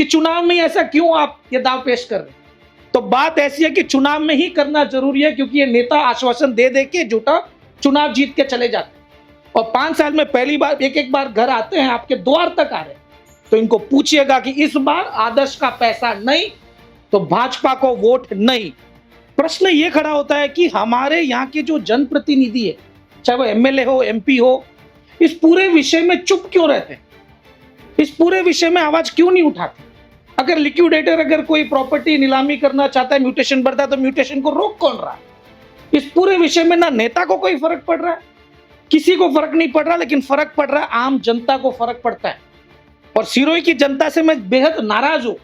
कि चुनाव में ऐसा क्यों आप ये दाव पेश कर रहे हैं। तो बात ऐसी है कि चुनाव में ही करना जरूरी है, क्योंकि ये नेता आश्वासन दे दे के झूठा चुनाव जीत के चले जाते हैं और 5 साल में पहली बार एक बार घर आते हैं, आपके द्वार तक आ रहे हैं। तो इनको पूछिएगा कि इस बार आदर्श का पैसा नहीं तो भाजपा को वोट नहीं। प्रश्न ये खड़ा होता है कि हमारे यहाँ के जो जनप्रतिनिधि है, चाहे वो एमएलए हो, एमपी हो, इस पूरे विषय में चुप क्यों रहते हैं, इस पूरे विषय में आवाज क्यों नहीं उठाते। अगर लिक्विडेटर अगर कोई प्रॉपर्टी नीलामी करना चाहता है, म्यूटेशन बढ़ता है, तो म्यूटेशन को रोक कौन रहा है। इस पूरे विषय में ना नेता को कोई फर्क पड़ रहा है, किसी को फर्क नहीं पड़ रहा, लेकिन फर्क पड़ रहा है आम जनता को फर्क पड़ता है। और सिरोही की जनता से मैं बेहद नाराज हूं,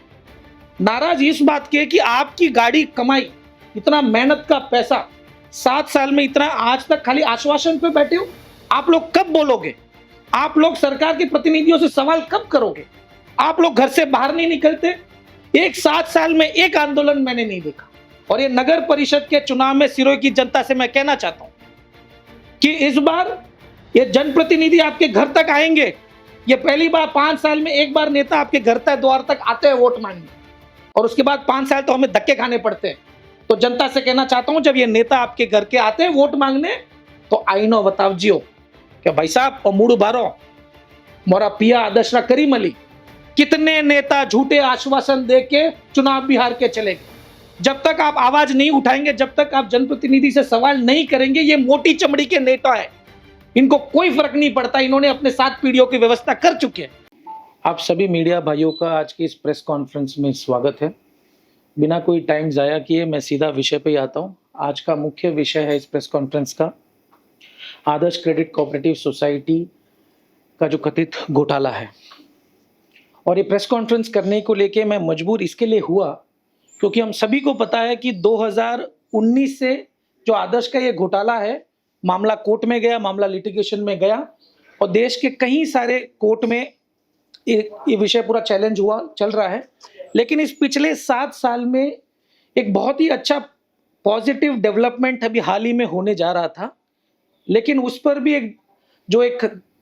नाराज इस बात के कि आपकी गाड़ी कमाई, इतना मेहनत का पैसा 7 साल में इतना, आज तक खाली आश्वासन पे बैठे हो। आप लोग कब बोलोगे, आप लोग सरकार के प्रतिनिधियों से सवाल कब करोगे। आप लोग घर से बाहर नहीं निकलते। 7 साल में एक आंदोलन मैंने नहीं देखा। और ये नगर परिषद के चुनाव में सिरोही की जनता से मैं कहना चाहता हूं कि इस बार ये जनप्रतिनिधि आपके घर तक आएंगे। ये पहली बार 5 साल में एक बार नेता आपके घर तक द्वार तक आते हैं वोट मांगने, और उसके बाद 5 साल तो हमें धक्के खाने पड़ते हैं। तो जनता से कहना चाहता हूं, जब ये नेता आपके घर के आते हैं वोट मांगने, तो आईनो बताओ जियो क्या भाई साहब मूड बारो मोरा पिया आदर्श करी मली। कितने नेता झूठे आश्वासन दे के चुनाव बिहार के चले गए। जब तक आप आवाज नहीं उठाएंगे, जब तक आप जनप्रतिनिधि से सवाल नहीं करेंगे, ये मोटी चमड़ी के नेता है, इनको कोई फर्क नहीं पड़ता। इन्होंने अपने 7 पीढ़ियों की व्यवस्था कर चुके हैं। आप सभी मीडिया भाइयों का आज की इस प्रेस कॉन्फ्रेंस में स्वागत है। बिना कोई टाइम जाया किए मैं सीधा विषय पे आता हूं। आज का मुख्य विषय है इस प्रेस कॉन्फ्रेंस का आदर्श क्रेडिट कोऑपरेटिव सोसाइटी का जो कथित घोटाला है। और ये प्रेस कॉन्फ्रेंस करने को लेके मैं मजबूर इसके लिए हुआ क्योंकि हम सभी को पता है कि 2019 से जो आदर्श का ये घोटाला है, मामला कोर्ट में गया, मामला लिटिगेशन में गया और देश के कई सारे कोर्ट में ये विषय पूरा चैलेंज हुआ, चल रहा है। लेकिन इस पिछले 7 साल में एक बहुत ही अच्छा पॉजिटिव डेवलपमेंट अभी हाल ही में होने जा रहा था, लेकिन उस पर भी एक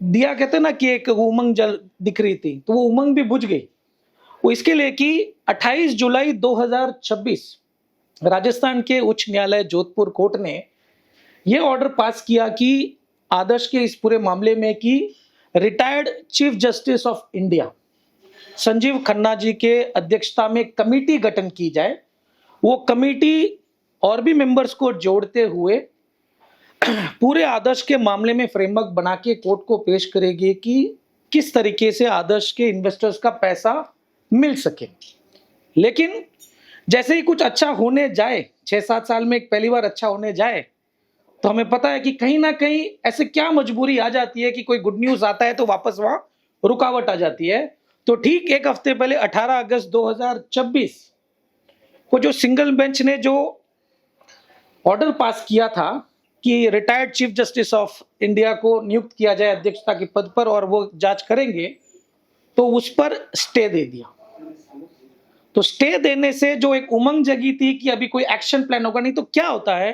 दिया कहते हैं ना कि एक उमंग जल दिख रही थी, तो वो उमंग भी बुझ गई। वो इसके लिए कि 28 जुलाई 2026 राजस्थान के उच्च न्यायालय जोधपुर कोर्ट ने ये ऑर्डर पास किया कि आदर्श के इस पूरे मामले में कि retired chief justice of India Sanjiv Khanna ji के अध्यक्षता में कमेटी गठन की जाए। वो कमेटी और भी मेंबर्स को जोड़ते हुए पूरे आदर्श के मामले में फ्रेमवर्क बना के कोर्ट को पेश करेगी कि किस तरीके से आदर्श के इन्वेस्टर्स का पैसा मिल सके। लेकिन जैसे ही कुछ अच्छा होने जाए, 6-7 साल में एक पहली बार अच्छा होने जाए, तो हमें पता है कि कहीं ना कहीं ऐसे क्या मजबूरी आ जाती है कि कोई गुड न्यूज आता है तो वापस वहां रुकावट आ जाती है। तो ठीक 1 हफ्ते पहले 18 अगस्त 2026 को जो सिंगल बेंच ने जो ऑर्डर पास किया था कि retired chief justice of India को नियुक्त किया जाए अध्यक्षता के पद पर और वो जांच करेंगे, तो उस पर स्टे दे दिया। तो स्टे देने से जो एक उमंग जगी थी कि अभी कोई एक्शन प्लान होगा, नहीं तो क्या होता है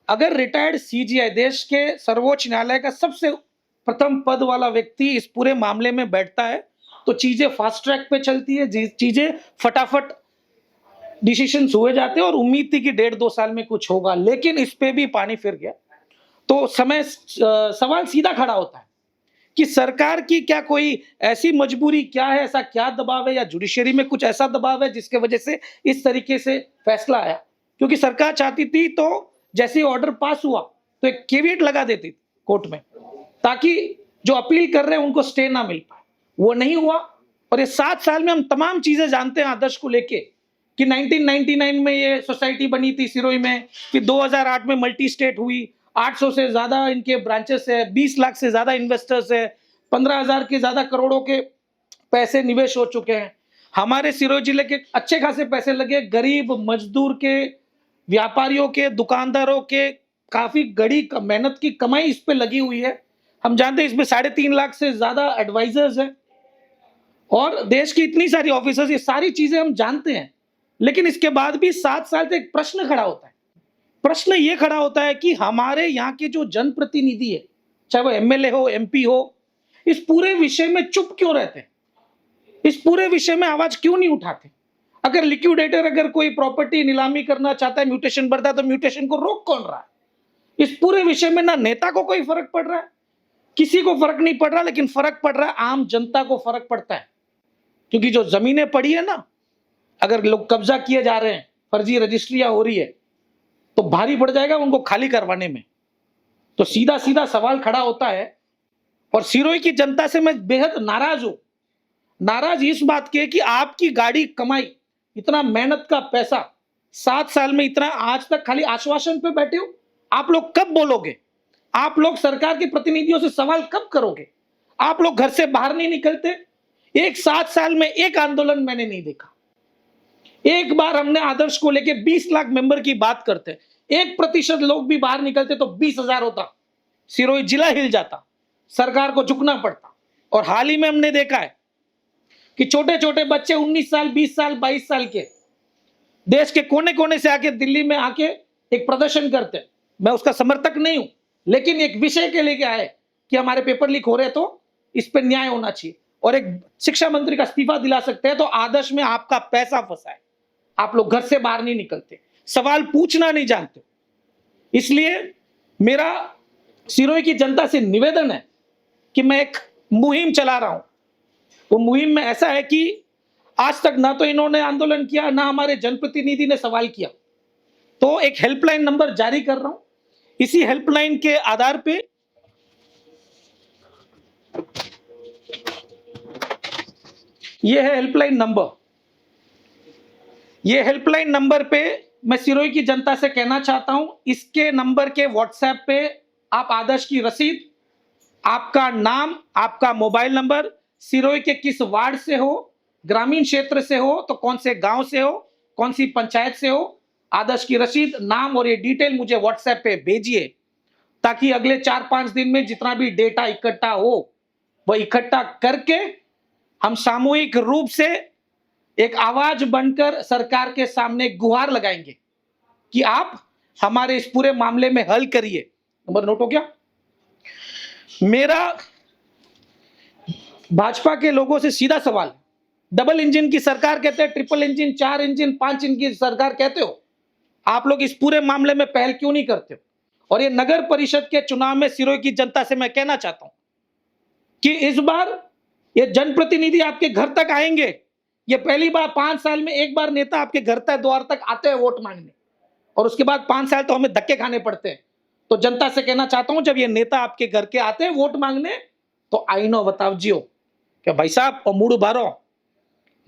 अगर रिटायर्ड सीजीआई, देश के सर्वोच्च न्यायालय का सबसे प्रथम पद वाला व्यक्ति इस पूरे मामले में बैठता है, तो चीजें फास्ट ट्रैक पे चलती है, चीजें फटाफट डिसीजंस हुए जाते हैं और उम्मीद थी कि 1.5-2 साल में कुछ होगा। लेकिन इस पे भी पानी फिर गया। तो सवाल सीधा खड़ा होता है कि सरकार की क्या कोई ऐसी मजबूरी क्या है, ऐसा क्या दबाव है, या जुडिशरी में कुछ ऐसा दबाव है जिसके वजह से इस तरीके से फैसला आया। क्योंकि सरकार चाहती थी तो जैसे ही ऑर्डर पास हुआ तो एक केवियट लगा देती कोर्ट में, ताकि जो अपील कर रहे हैं उनको स्टे ना मिल पाए। वो नहीं हुआ। और ये 7 साल में हम तमाम चीजें जानते हैं आदर्श को लेके कि 1999 में ये सोसाइटी बनी थी सिरोही में, फिर 2008 में मल्टी स्टेट हुई, 800 से ज्यादा इनके ब्रांचेस है, 20 लाख से ज्यादा इन्वेस्टर्स है, 15,000 के ज्यादा करोड़ों के पैसे निवेश हो चुके हैं। हमारे सिरोही जिले के अच्छे खासे पैसे लगे, गरीब मजदूर के, व्यापारियों के, दुकानदारों के काफी गड़ी मेहनत की कमाई इस पे लगी हुई है। हम जानते हैं इसमें 3.5 लाख से ज्यादा एडवाइजर्स हैं और देश की इतनी सारी ऑफिसर्स, ये सारी चीजें हम जानते हैं। लेकिन इसके बाद भी 7 साल से एक प्रश्न खड़ा होता है। प्रश्न ये खड़ा होता है कि हमारे यहाँ के जो जनप्रतिनिधि है, चाहे वो एमएलए हो, एमपी हो, इस पूरे विषय में चुप क्यों रहते हैं, इस पूरे विषय में आवाज क्यों नहीं उठाते? अगर लिक्विडेटर अगर कोई प्रॉपर्टी नीलामी करना चाहता है, म्यूटेशन बढ़ता है, तो म्यूटेशन को रोक कौन रहा है? इस पूरे विषय में ना नेता को कोई फर्क पड़ रहा है, किसी को फर्क नहीं पड़ रहा, लेकिन फर्क पड़ रहा है आम जनता को फर्क पड़ता है। क्योंकि जो जमीनें पड़ी है ना, अगर लोग कब्जा किए जा रहे हैं, फर्जी रजिस्ट्रियां हो रही है, तो भारी पड़ जाएगा उनको खाली करवाने में। तो सीधा सीधा सवाल खड़ा होता है, और सिरोही की जनता से मैं बेहद नाराज हूं। नाराज इस बात के कि आपकी गाड़ी कमाई, इतना मेहनत का पैसा, 7 साल में इतना, आज तक खाली आश्वासन पे बैठे हो। आप लोग कब बोलोगे? आप लोग सरकार के प्रतिनिधियों से सवाल कब करोगे? आप लोग घर से बाहर नहीं निकलते। 7 साल में एक आंदोलन मैंने नहीं देखा। एक बार हमने आदर्श को लेके 20 लाख मेंबर की बात करते, 1% लोग भी बाहर निकलते तो 20,000 होता, सिरोही जिला हिल जाता, सरकार को झुकना पड़ता। और हाल ही में हमने देखा है कि छोटे छोटे बच्चे 19 साल, 20 साल, 22 साल के देश के कोने कोने से आके दिल्ली में आके एक प्रदर्शन करते। मैं उसका समर्थक नहीं हूं, लेकिन एक विषय के लेके आए कि हमारे पेपर लीक हो रहे, तो इस पर न्याय होना चाहिए और एक शिक्षा मंत्री का इस्तीफा दिला सकते हैं। तो आदर्श में आपका पैसा फंसा है, आप लोग घर से बाहर नहीं निकलते, सवाल पूछना नहीं जानते। इसलिए मेरा सिरोही की जनता से निवेदन है कि मैं एक मुहिम चला रहा हूं। वो मुहिम में ऐसा है कि आज तक ना तो इन्होंने आंदोलन किया, ना हमारे जनप्रतिनिधि ने सवाल किया, तो एक हेल्पलाइन नंबर जारी कर रहा हूं। इसी हेल्पलाइन के आधार पे ये है हेल्पलाइन नंबर। ये हेल्पलाइन नंबर पे मैं सिरोही की जनता से कहना चाहता हूं, इसके नंबर के व्हाट्सएप पे आप आदर्श की रसीद, आपका नाम, आपका मोबाइल नंबर, सिरोही के किस वार्ड से हो, ग्रामीण क्षेत्र से हो तो कौन से गांव से हो, कौन सी पंचायत से हो, आदर्श की रसीद, नाम और ये डिटेल मुझे व्हाट्सएप पे भेजिए, ताकि अगले 4-5 दिन में जितना भी डेटा इकट्ठा हो वह इकट्ठा करके हम सामूहिक रूप से एक आवाज बनकर सरकार के सामने गुहार लगाएंगे कि आप हमारे इस पूरे मामले में हल करिए। नंबर नोट हो गया? मेरा भाजपा के लोगों से सीधा सवाल, डबल इंजन की सरकार कहते हैं, ट्रिपल इंजन, 4 इंजन, 5 इंजन की सरकार कहते हो, आप लोग इस पूरे मामले में पहल क्यों नहीं करते हो? और ये नगर परिषद के चुनाव में सिरोही की जनता से मैं कहना चाहता हूं कि इस बार ये जनप्रतिनिधि आपके घर तक आएंगे। ये पहली बार 5 साल में एक बार नेता आपके घर तक, द्वार तक आते हैं वोट मांगने, और उसके बाद 5 साल तो हमें धक्के खाने पड़ते हैं। तो जनता से कहना चाहता हूं, जब ये नेता आपके घर के आते हैं वोट मांगने, तो आईनो बताओ जियो क्या भाई साहब, और मूड बारो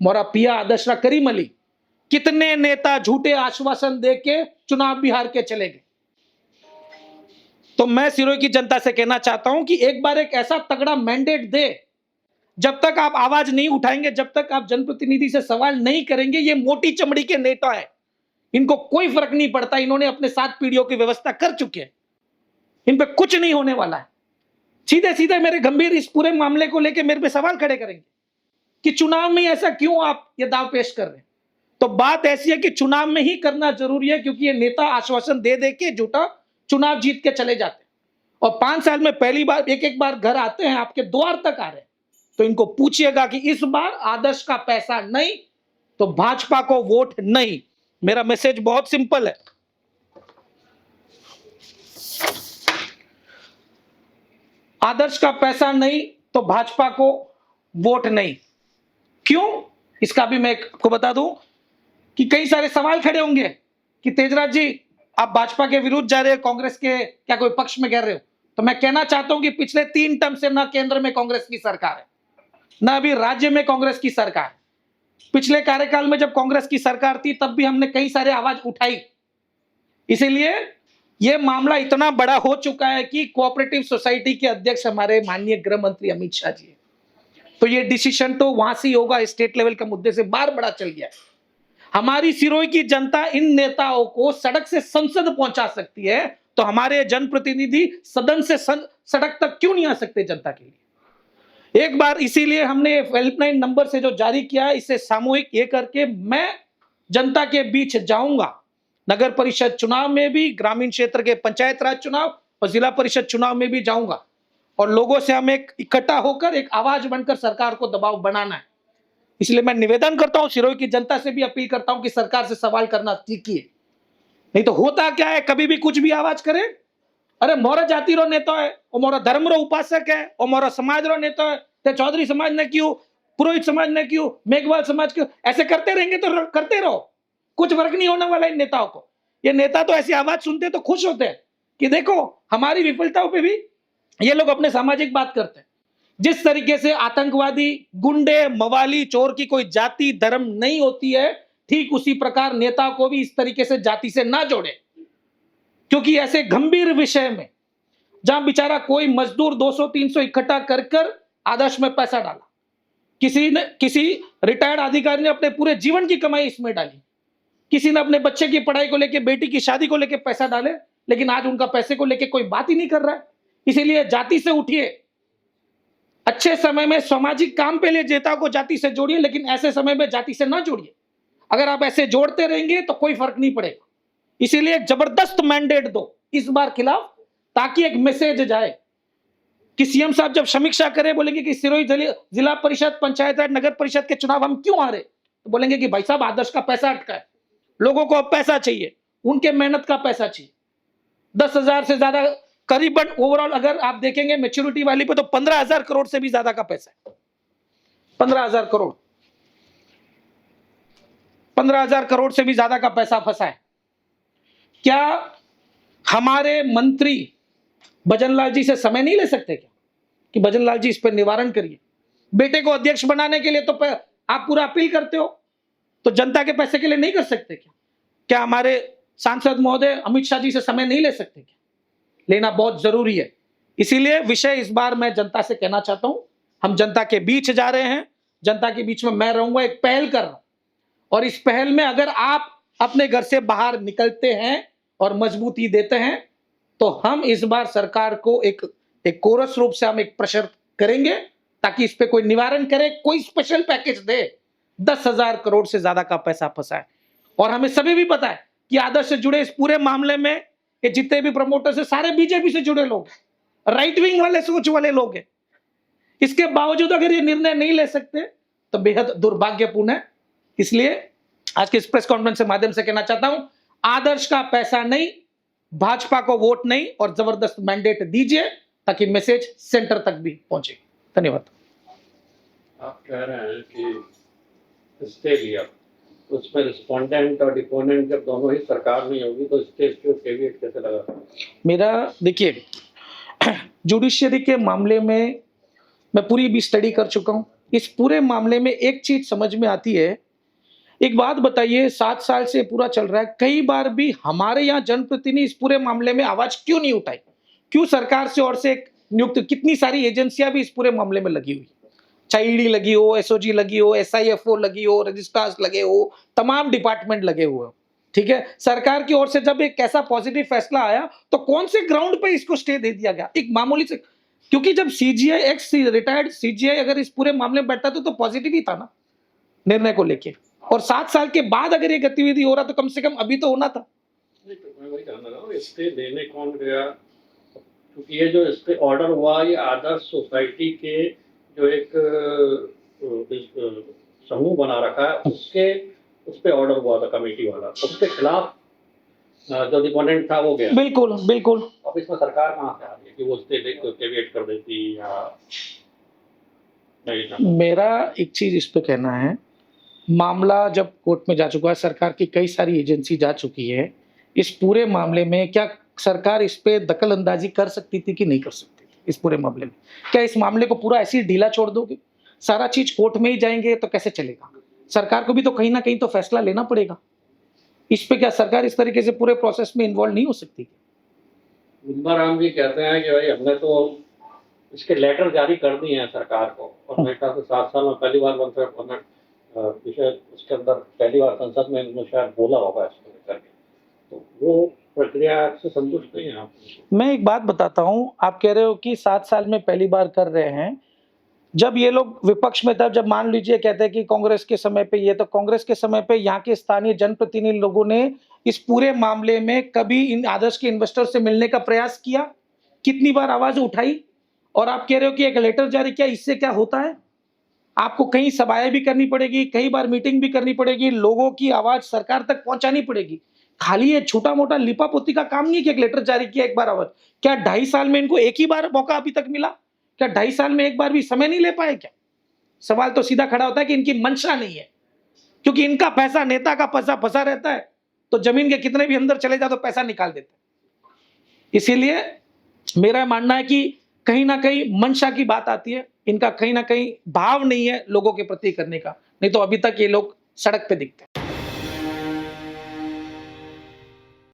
मोरा पिया आदर्शरा करी मली। कितने नेता झूठे आश्वासन देके चुनाव बिहार के चले गए। तो मैं सिरोही की जनता से कहना चाहता हूं कि एक बार एक ऐसा तगड़ा मैंडेट दे, जब तक आप आवाज नहीं उठाएंगे, जब तक आप जनप्रतिनिधि से सवाल नहीं करेंगे, ये मोटी चमड़ी के नेता है, इनको कोई फर्क नहीं पड़ता। इन्होंने अपने 7 पीढ़ियों की व्यवस्था कर चुके हैं, इन पे कुछ नहीं होने वाला है। सीधे सीधे मेरे गंभीर इस पूरे मामले को लेकर मेरे पे सवाल खड़े करेंगे कि चुनाव में ऐसा क्यों आप ये दाव पेश कर रहे हैं। तो बात ऐसी है कि चुनाव में ही करना जरूरी है, क्योंकि ये नेता आश्वासन दे दे के झूठा चुनाव जीत के चले जाते हैं, और 5 साल में पहली बार एक बार घर आते हैं, आपके द्वार तक आ रहे हैं। तो इनको पूछिएगा कि इस बार आदर्श का पैसा नहीं तो भाजपा को वोट नहीं। मेरा मैसेज बहुत सिंपल है। आदर्श का पैसा नहीं तो भाजपा को वोट नहीं। क्यों? इसका भी मैं आपको बता दूं कि कई सारे सवाल खड़े होंगे कि तेजराज जी आप भाजपा के विरुद्ध जा रहे हो, कांग्रेस के क्या कोई पक्ष में कह रहे हो। तो मैं कहना चाहता हूं कि पिछले 3 टर्म से ना केंद्र में कांग्रेस की सरकार है, ना अभी राज्य में कांग्रेस की सरकार। पिछले कार्यकाल में जब कांग्रेस की सरकार थी तब भी हमने कई सारे आवाज उठाई। इसीलिए यह मामला इतना बड़ा हो चुका है कि कोऑपरेटिव सोसाइटी के अध्यक्ष हमारे माननीय गृह मंत्री अमित शाह जी है। तो ये डिसीजन तो वहां से ही होगा, स्टेट लेवल के मुद्दे से बाहर बड़ा चल गया है। हमारी सिरोही की जनता इन नेताओं को सड़क से संसद पहुंचा सकती है, तो हमारे जनप्रतिनिधि सदन से सड़क तक क्यों नहीं आ सकते जनता के लिए? एक बार इसीलिए हमने हेल्पलाइन नंबर से जो जारी किया है, इसे सामूहिक ये करके मैं जनता के बीच जाऊंगा। नगर परिषद चुनाव में भी, ग्रामीण क्षेत्र के पंचायत राज चुनाव और जिला परिषद चुनाव में भी जाऊंगा, और लोगों से हमें इकट्ठा होकर एक आवाज बनकर सरकार को दबाव बनाना है इसलिए मैं निवेदन करता हूं, सिरोही की जनता से भी अपील करता हूं कि सरकार से सवाल करना सीखिए। नहीं तो होता क्या है, कभी भी कुछ भी आवाज करे, अरे मोरा जाति रो नेता है, और मोरा धर्म रो उपासक है, और मोरा समाज रो नेता है, ते चौधरी समाज ने क्यों, पुरोहित समाज ने क्यों, मेघवाल समाज क्यों, ऐसे करते रहेंगे तो करते रहो, कुछ फर्क नहीं होने वाला इन नेताओं को। ये नेता तो ऐसी आवाज सुनते तो खुश होते हैं कि देखो हमारी विफलताओं पे भी ये लोग अपने सामाजिक बात करते हैं। जिस तरीके से आतंकवादी, गुंडे, मवाली, चोर की कोई जाति धर्म नहीं होती है, ठीक उसी प्रकार नेता को भी इस तरीके से जाति से ना जोड़े, क्योंकि ऐसे गंभीर विषय में जहां बेचारा कोई मजदूर 200-300 इकट्ठा कर कर आदर्श में पैसा डाला, किसी रिटायर्ड अधिकारी ने अपने पूरे जीवन की कमाई इसमें डाली, किसी ने अपने बच्चे की पढ़ाई को लेकर, बेटी की शादी को लेकर पैसा डाले, लेकिन आज उनका पैसे को लेकर कोई बात ही नहीं कर रहा है। इसीलिए जाति से उठिए, अच्छे समय में सामाजिक काम पे लिए नेता को जाति से जोड़िए, लेकिन ऐसे समय में जाति से ना जोड़िए। अगर आप ऐसे जोड़ते रहेंगे तो कोई फर्क नहीं पड़ेगा। इसीलिए एक जबरदस्त मैंडेट दो इस बार खिलाफ, ताकि एक मैसेज जाए कि सीएम साहब जब समीक्षा करें, बोलेंगे कि सिरोही जिला परिषद, पंचायत राज, नगर परिषद के चुनाव हम क्यों हारे, तो बोलेंगे कि भाई साहब आदर्श का पैसा अटका है, लोगों को अब पैसा चाहिए, उनके मेहनत का पैसा चाहिए। 10,000 से ज्यादा करीबन ओवरऑल अगर आप देखेंगे मैच्योरिटी वाली पे तो 15,000 करोड़ से भी ज्यादा का पैसा है। 15,000 करोड़, 15,000 करोड़ से भी ज्यादा का पैसा फंसा है। क्या हमारे मंत्री भजनलाल जी से समय नहीं ले सकते क्या कि भजनलाल जी इस पर निवारण करिए? बेटे को अध्यक्ष बनाने के लिए तो आप पूरा अपील करते हो, तो जनता के पैसे के लिए नहीं कर सकते क्या? क्या हमारे सांसद महोदय अमित शाह जी से समय नहीं ले सकते क्या? लेना बहुत जरूरी है। इसीलिए विषय इस बार मैं जनता से कहना चाहता हूं, हम जनता के बीच जा रहे हैं, जनता के बीच में मैं रहूंगा, एक पहल कर रहा हूं, और इस पहल में अगर आप अपने घर से बाहर निकलते हैं और मजबूती देते हैं तो हम इस बार सरकार को एक कोरस रूप से हम एक प्रेशर करेंगे, ताकि इस पे कोई निवारण करे, कोई स्पेशल पैकेज दे। 10,000 करोड़ से ज्यादा का पैसा फंसा है, और हमें सभी भी पता है कि आदर्श से जुड़े इस पूरे मामले में कि जितने भी प्रमोटर्स है सारे बीजेपी से जुड़े लोग, राइट विंग वाले सोच वाले लोग हैं। इसके बावजूद अगर ये निर्णय नहीं ले सकते तो बेहद दुर्भाग्यपूर्ण है। इसलिए आज के इस प्रेस कॉन्फ्रेंस के माध्यम से कहना चाहता हूं, आदर्श का पैसा नहीं, भाजपा को वोट नहीं, और जबरदस्त मैंडेट दीजिए ताकि मैसेज सेंटर तक भी पहुंचे। धन्यवाद। आप कह रहे हैं कि स्टे लिया, उसमें रिस्पोंडेंट और डिपोनेंट जब दोनों ही सरकार नहीं होगी तो स्टे क्यों, कैविएट कैसे लगा? मेरा देखिए, जुडिशियरी के मामले में मैं पूरी भी स्टडी कर चुका हूं। इस पूरे मामले में एक चीज समझ में आती है, एक बात बताइए, 7 साल से पूरा चल रहा है, कई बार भी हमारे यहाँ जनप्रतिनिधि इस पूरे मामले में आवाज क्यों नहीं उठाई? क्यों सरकार से और से नियुक्त कितनी सारी एजेंसियां भी इस पूरे मामले में लगी हुई, चाहे ईडी लगी हो, एसओजी लगी हो, एसआईएफओ लगी हो, रजिस्ट्रार्स लगे हो, तमाम डिपार्टमेंट लगे हुए हो, ठीक है। सरकार की ओर से जब एक ऐसा पॉजिटिव फैसला आया तो कौन से ग्राउंड पे इसको स्टे दे दिया गया? एक मामूली से, क्योंकि जब सीजीआई, एक्स रिटायर्ड सीजीआई अगर इस पूरे मामले में बैठता तो पॉजिटिव ही था ना निर्णय को लेके, और 7 साल के बाद अगर ये गतिविधि हो रहा तो कम से कम अभी तो होना था। नहीं तो मैं वही जानना रहा हूँ, स्टे देने कौन गया? क्योंकि ये जो स्टे ऑर्डर हुआ, ये आदर्श सोसाइटी के जो एक समूह बना रखा है उस पे ऑर्डर हुआ था, कमेटी वाला, उसके खिलाफ जो डिपोनेंट था वो गया। बिल्कुल बिल्कुल। अब इसमें सरकार कहाँ से आ रही है कि वो स्टे कैविएट कर देती या नहीं? मेरा एक चीज इस पे कहना है, मामला जब कोर्ट में जा चुका है, सरकार की कई सारी एजेंसी जा चुकी है, इस पूरे मामले में क्या सरकार इस पे दखल अंदाजी कर सकती थी कि नहीं कर सकती थी? इस पूरे मामले में क्या इस मामले को पूरा ऐसे ही ढीला छोड़ दोगे? सारा चीज कोर्ट में ही जाएंगे तो कैसे चलेगा? सरकार को भी तो कहीं ना कहीं तो फैसला लेना पड़ेगा। इस पे क्या सरकार इस तरीके से पूरे प्रोसेस में इन्वॉल्व नहीं हो सकती? राम जी कहते हैं कि भाई हमने तो इसके लेटर जारी कर दिए हैं सरकार को, और मेरे ख्याल से 7 साल में पहली बार विषय उसके अंदर पहली बार संसद में उन्होंने शायद बोला होगा इसको लेकर के, तो वो प्रक्रिया से संतुष्ट नहीं है आप? मैं एक बात बताता हूं, आप कह रहे हो कि 7 साल में पहली बार कर रहे हैं। जब ये लोग विपक्ष में था, जब मान लीजिए कहते हैं कि कांग्रेस के समय पे, ये तो कांग्रेस के समय पे यहाँ के स्थानीय जनप्रतिनिधि लोगों ने इस पूरे मामले में कभी इन आदर्श के इन्वेस्टर से मिलने का प्रयास किया? कितनी बार आवाज उठाई? और आप कह रहे हो कि एक लेटर जारी किया, इससे क्या होता है? आपको कहीं सभाएं भी करनी पड़ेगी, कई बार मीटिंग भी करनी पड़ेगी, लोगों की आवाज सरकार तक पहुंचानी पड़ेगी। खाली ये छोटा मोटा लिपापोती का काम नहीं है कि एक लेटर जारी किया, एक बार आवाज। क्या 2.5 साल में इनको एक ही बार मौका अभी तक मिला? क्या 2.5 साल में एक बार भी समय नहीं ले पाए क्या? सवाल तो सीधा खड़ा होता है कि इनकी मंशा नहीं है, क्योंकि इनका पैसा, नेता का पैसा फंसा रहता है, तो जमीन के कितने भी अंदर चले जाओ तो पैसा निकाल देते हैं। इसीलिए मेरा मानना है कि कहीं ना कहीं मंशा की बात आती है, इनका कहीं ना कहीं भाव नहीं है लोगों के प्रति करने का, नहीं तो अभी तक ये लोग सड़क पे दिखते हैं।